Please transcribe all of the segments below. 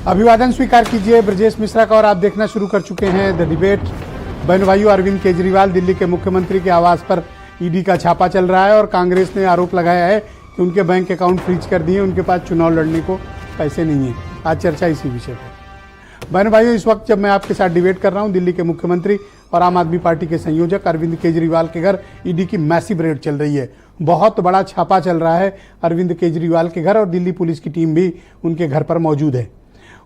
अभिवादन स्वीकार कीजिए ब्रजेश मिश्रा का और आप देखना शुरू कर चुके हैं द डिबेट। बहनों भाइयों, अरविंद केजरीवाल दिल्ली के मुख्यमंत्री के आवास पर ईडी का छापा चल रहा है और कांग्रेस ने आरोप लगाया है कि उनके बैंक अकाउंट फ्रीज कर दिए, उनके पास चुनाव लड़ने को पैसे नहीं है। आज चर्चा इसी विषय पर। बहनों भाइयों, इस वक्त जब मैं आपके साथ डिबेट कर रहा हूं, दिल्ली के मुख्यमंत्री और आम आदमी पार्टी के संयोजक अरविंद केजरीवाल के घर ईडी की मैसिव रेड चल रही है। बहुत बड़ा छापा चल रहा है अरविंद केजरीवाल के घर और दिल्ली पुलिस की टीम भी उनके घर पर मौजूद है।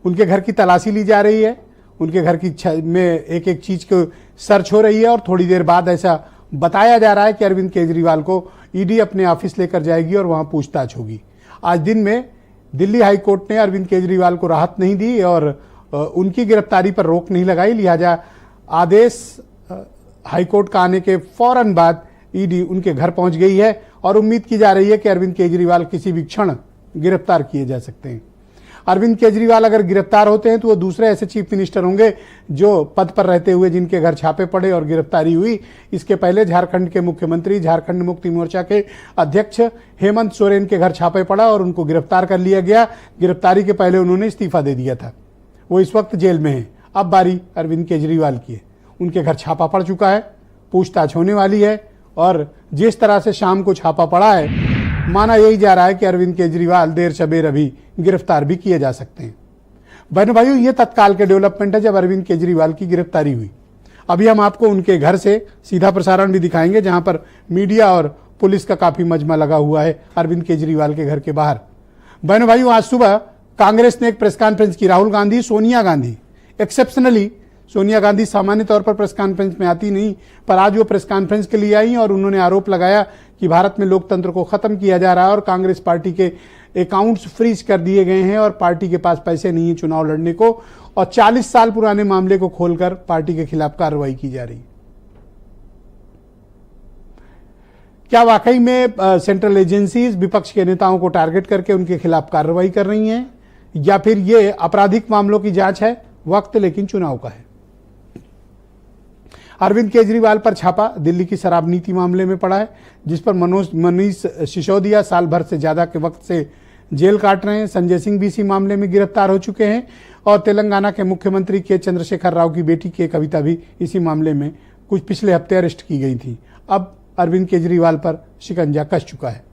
उनके घर की तलाशी ली जा रही है, उनके घर की में एक एक चीज को सर्च हो रही है और थोड़ी देर बाद ऐसा बताया जा रहा है कि अरविंद केजरीवाल को ईडी अपने ऑफिस लेकर जाएगी और वहां पूछताछ होगी। आज दिन में दिल्ली हाई कोर्ट ने अरविंद केजरीवाल को राहत नहीं दी और उनकी गिरफ्तारी पर रोक नहीं लगाई। लिहाजा आदेश हाई कोर्ट का आने के फौरन बाद ईडी उनके घर पहुंच गई है और उम्मीद की जा रही है कि अरविंद केजरीवाल किसी भी क्षण गिरफ्तार किए जा सकते हैं। अरविंद केजरीवाल अगर गिरफ्तार होते हैं तो वो दूसरे ऐसे चीफ मिनिस्टर होंगे जो पद पर रहते हुए जिनके घर छापे पड़े और गिरफ्तारी हुई। इसके पहले झारखंड के मुख्यमंत्री, झारखंड मुक्ति मोर्चा के अध्यक्ष हेमंत सोरेन के घर छापे पड़ा और उनको गिरफ्तार कर लिया गया। गिरफ्तारी के पहले उन्होंने इस्तीफा दे दिया था, वो इस वक्त जेल में है। अब बारी अरविंद केजरीवाल की है, उनके घर छापा पड़ चुका है, पूछताछ होने वाली है और जिस तरह से शाम को छापा पड़ा है, माना यही जा रहा है कि अरविंद केजरीवाल देर सबेर अभी गिरफ्तार भी किए जा सकते हैं। बहनों भाइयों, ये तत्काल के डेवलपमेंट है जब अरविंद केजरीवाल की गिरफ्तारी हुई। अभी हम आपको उनके घर से सीधा प्रसारण भी दिखाएंगे जहां पर मीडिया और पुलिस का काफी मजमा लगा हुआ है अरविंद केजरीवाल के घर के बाहर। बहनों भाइयों, आज सुबह कांग्रेस ने एक प्रेस कॉन्फ्रेंस की। राहुल गांधी, सोनिया गांधी, एक्सेप्शनली सोनिया गांधी सामान्य तौर पर प्रेस कॉन्फ्रेंस में आती नहीं, पर आज वो प्रेस कॉन्फ्रेंस के लिए आई और उन्होंने आरोप लगाया कि भारत में लोकतंत्र को खत्म किया जा रहा है और कांग्रेस पार्टी के अकाउंट्स फ्रीज कर दिए गए हैं और पार्टी के पास पैसे नहीं है चुनाव लड़ने को, और 40 साल पुराने मामले को खोलकर पार्टी के खिलाफ कार्रवाई की जा रही। क्या वाकई में सेंट्रल एजेंसीज विपक्ष के नेताओं को टारगेट करके उनके खिलाफ कार्रवाई कर रही हैं, या फिर ये आपराधिक मामलों की जांच है? वक्त लेकिन चुनाव का है। अरविंद केजरीवाल पर छापा दिल्ली की शराब नीति मामले में पड़ा है, जिस पर मनीष सिसोदिया साल भर से ज्यादा के वक्त से जेल काट रहे हैं। संजय सिंह भी इसी मामले में गिरफ्तार हो चुके हैं और तेलंगाना के मुख्यमंत्री के चंद्रशेखर राव की बेटी के कविता भी इसी मामले में कुछ पिछले हफ्ते अरेस्ट की गई थी। अब अरविंद केजरीवाल पर शिकंजा कस चुका है।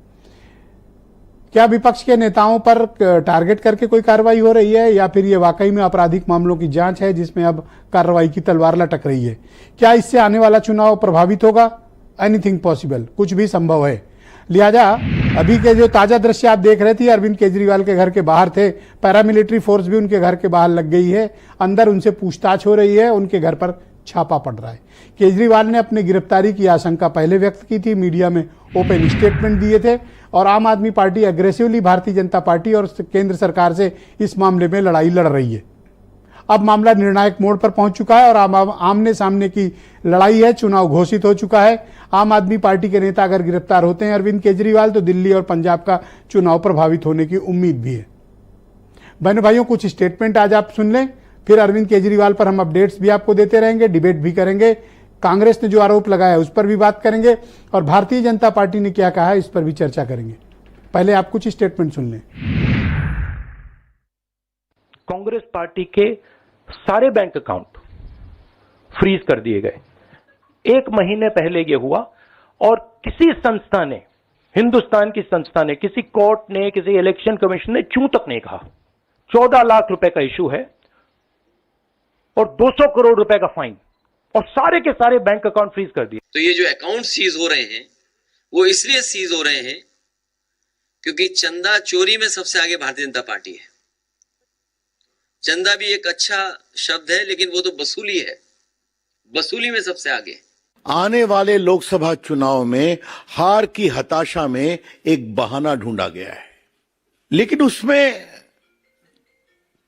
क्या विपक्ष के नेताओं पर टारगेट करके कोई कार्रवाई हो रही है या फिर ये वाकई में आपराधिक मामलों की जांच है जिसमें अब कार्रवाई की तलवार लटक रही है? क्या इससे आने वाला चुनाव प्रभावित होगा? एनीथिंग पॉसिबल, कुछ भी संभव है। लिहाजा अभी के जो ताजा दृश्य आप देख रहे थे, अरविंद केजरीवाल के घर के बाहर थे, पैरामिलिट्री फोर्स भी उनके घर के बाहर लग गई है, अंदर उनसे पूछताछ हो रही है, उनके घर पर छापा पड़ रहा है। केजरीवाल ने अपनी गिरफ्तारी की आशंका पहले व्यक्त की थी, मीडिया में ओपन स्टेटमेंट दिए थे और आम आदमी party aggressively Bharatiya Janata party और केंद्र सरकार से इस मामले में लड़ाई लड़ रही है। अब मामला निर्णायक मोड़ पर पहुंच चुका है और आमने सामने की लड़ाई है। चुनाव घोषित हो चुका है। आम आदमी पार्टी के नेता अगर गिरफ्तार होते हैं अरविंद केजरीवाल, तो दिल्ली और पंजाब का चुनाव प्रभावित होने की उम्मीद भी है। बहनों भाइयों, कुछ स्टेटमेंट आज आप सुन लें, फिर अरविंद केजरीवाल पर हम अपडेट्स भी आपको देते रहेंगे, डिबेट भी करेंगे, कांग्रेस ने जो आरोप लगाया है उस पर भी बात करेंगे और भारतीय जनता पार्टी ने क्या कहा है इस पर भी चर्चा करेंगे। पहले आप कुछ स्टेटमेंट सुन लें। कांग्रेस पार्टी के सारे बैंक अकाउंट फ्रीज कर दिए गए। 1 महीने पहले यह हुआ और किसी संस्था ने, हिंदुस्तान की संस्था ने, किसी कोर्ट ने, किसी इलेक्शन कमीशन ने चूं तक नहीं कहा। 14 लाख रुपए का इशू है और 200 करोड़ रुपए का फाइन और सारे के सारे बैंक अकाउंट फ्रीज कर दिए। तो ये जो अकाउंट सीज हो रहे हैं वो इसलिए सीज हो रहे हैं क्योंकि चंदा चोरी में सबसे आगे भारतीय जनता पार्टी है। चंदा भी एक अच्छा शब्द है लेकिन वो तो वसूली है, वसूली में सबसे आगे। आने वाले लोकसभा चुनाव में हार की हताशा में एक बहाना ढूंढा गया है, लेकिन उसमें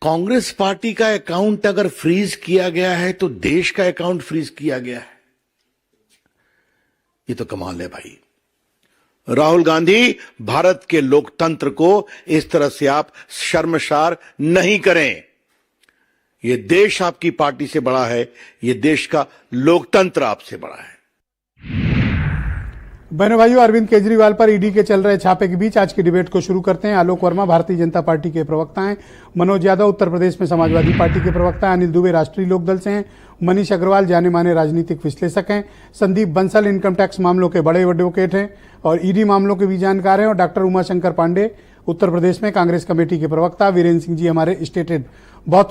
कांग्रेस पार्टी का अकाउंट अगर फ्रीज किया गया है तो देश का अकाउंट फ्रीज किया गया है। ये तो कमाल है भाई। राहुल गांधी, भारत के लोकतंत्र को इस तरह से आप शर्मसार नहीं करें। ये देश आपकी पार्टी से बड़ा है, ये देश का लोकतंत्र आपसे बड़ा है। बहनों भाइयों, अरविंद केजरीवाल पर ईडी के चल रहे छापे के बीच आज की डिबेट को शुरू करते हैं। आलोक वर्मा भारतीय जनता पार्टी के प्रवक्ता हैं, मनोज यादव उत्तर प्रदेश में समाजवादी पार्टी के प्रवक्ता हैं, अनिल दुबे राष्ट्रीय लोकदल से हैं, मनीष अग्रवाल जाने माने राजनीतिक विश्लेषक हैं, संदीप बंसल इनकम टैक्स मामलों के बड़े एडवोकेट हैं और ईडी मामलों के भी जानकार हैं, और डॉक्टर उमाशंकर पांडे उत्तर प्रदेश में कांग्रेस कमेटी के प्रवक्ता, वीरेंद्र सिंह जी हमारे स्टेट हेड। बहुत